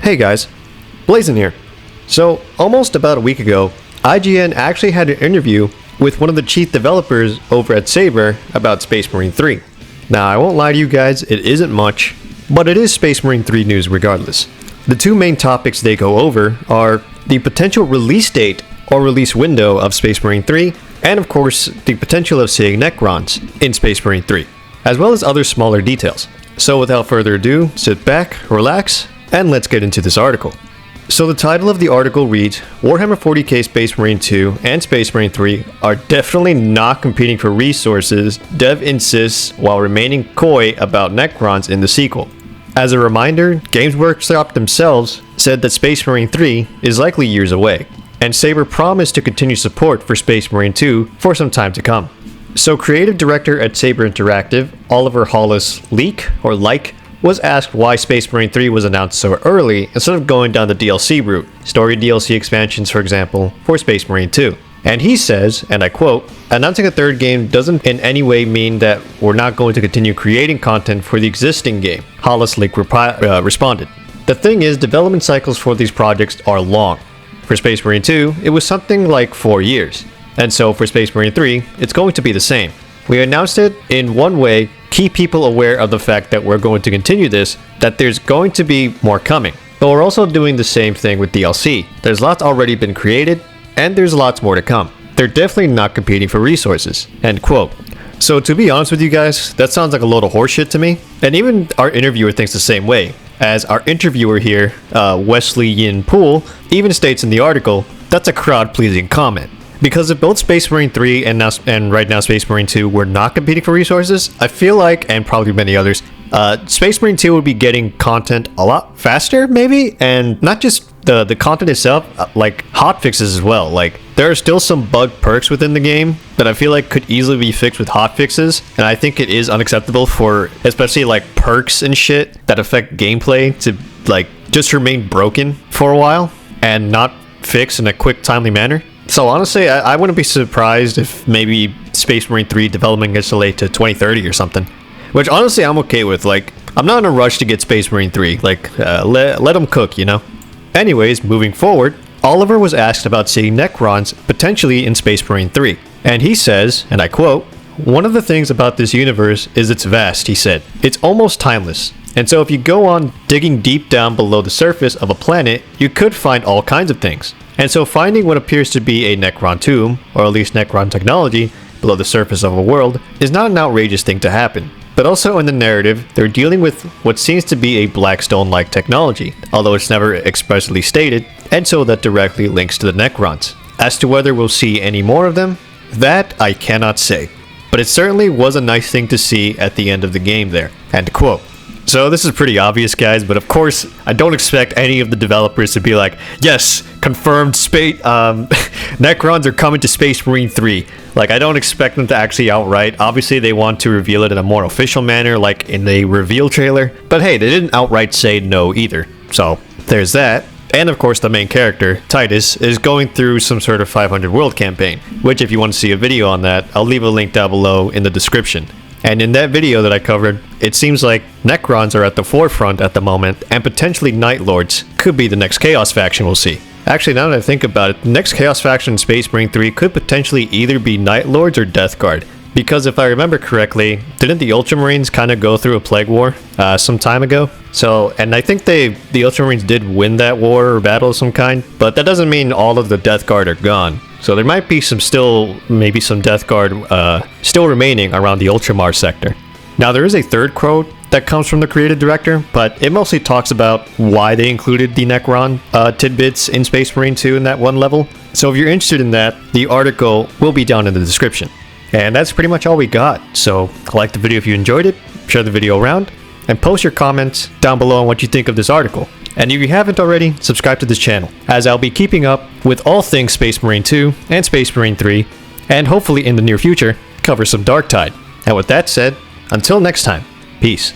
Hey guys, Blazen here. So, almost about a week ago, IGN actually had an interview with one of the chief developers over at Saber about Space Marine 3. Now, I won't lie to you guys, it isn't much, but it is Space Marine 3 news regardless. The two main topics they go over are the potential release date or release window of Space Marine 3, and of course, the potential of seeing Necrons in Space Marine 3, as well as other smaller details. So without further ado, sit back, relax, and let's get into this article. So the title of the article reads, Warhammer 40k Space Marine 2 and Space Marine 3 are definitely not competing for resources, dev insists, while remaining coy about Necrons in the sequel. As a reminder, Games Workshop themselves said that Space Marine 3 is likely years away, and Saber promised to continue support for Space Marine 2 for some time to come. So creative director at Saber Interactive, Oliver Hollis-Leek, was asked why Space Marine 3 was announced so early instead of going down the DLC route, story DLC expansions for example, for Space Marine 2. And he says, and I quote, announcing a third game doesn't in any way mean that we're not going to continue creating content for the existing game, Hollis-Leek responded. The thing is, development cycles for these projects are long. For Space Marine 2, it was something like 4 years. And so for Space Marine 3, it's going to be the same. We announced it in one way, keep people aware of the fact that we're going to continue this, that there's going to be more coming. But we're also doing the same thing with DLC. There's lots already been created, and there's lots more to come. They're definitely not competing for resources. End quote. So to be honest with you guys, that sounds like a load of horseshit to me. And even our interviewer thinks the same way, as our interviewer here, Wesley Yin Poole, even states in the article, that's a crowd-pleasing comment. Because if both Space Marine 3 and right now Space Marine 2 were not competing for resources, I feel like, and probably many others, Space Marine 2 would be getting content a lot faster, maybe? And not just the content itself, like hotfixes as well. Like, there are still some bug perks within the game that I feel like could easily be fixed with hotfixes, and I think it is unacceptable for, especially like perks and shit that affect gameplay to like just remain broken for a while and not fix in a quick, timely manner. So honestly, I wouldn't be surprised if maybe Space Marine 3 development gets delayed to 2030 or something. Which honestly, I'm okay with. Like, I'm not in a rush to get Space Marine 3. Like, let them cook, you know? Anyways, moving forward, Oliver was asked about seeing Necrons potentially in Space Marine 3. And he says, and I quote, one of the things about this universe is it's vast, he said. It's almost timeless. And so if you go on digging deep down below the surface of a planet, you could find all kinds of things. And so finding what appears to be a Necron tomb, or at least Necron technology, below the surface of a world is not an outrageous thing to happen. But also in the narrative, they're dealing with what seems to be a Blackstone-like technology, although it's never expressly stated, and so that directly links to the Necrons. As to whether we'll see any more of them, that I cannot say. But it certainly was a nice thing to see at the end of the game there. End quote. So this is pretty obvious, guys, but of course, I don't expect any of the developers to be like, yes, confirmed Necrons are coming to Space Marine 3. Like, I don't expect them to actually outright. Obviously, they want to reveal it in a more official manner, like in the reveal trailer. But hey, they didn't outright say no either. So there's that. And of course, the main character, Titus, is going through some sort of 500 world campaign, which if you want to see a video on that, I'll leave a link down below in the description. And in that video that I covered, it seems like Necrons are at the forefront at the moment, and potentially Night Lords could be the next Chaos faction we'll see. Actually, now that I think about it, the next Chaos faction in Space Marine 3 could potentially either be Night Lords or Death Guard. Because if I remember correctly, didn't the Ultramarines kind of go through a plague war some time ago? So, and I think the Ultramarines did win that war or battle of some kind, but that doesn't mean all of the Death Guard are gone. So there might be maybe some Death Guard still remaining around the Ultramar sector. Now there is a third quote that comes from the creative director, but it mostly talks about why they included the Necron tidbits in Space Marine 2 in that one level. So if you're interested in that, the article will be down in the description. And that's pretty much all we got. So like the video if you enjoyed it, share the video around, and post your comments down below on what you think of this article. And if you haven't already, subscribe to this channel, as I'll be keeping up with all things Space Marine 2 and Space Marine 3, and hopefully in the near future, cover some Darktide. And with that said, until next time, peace.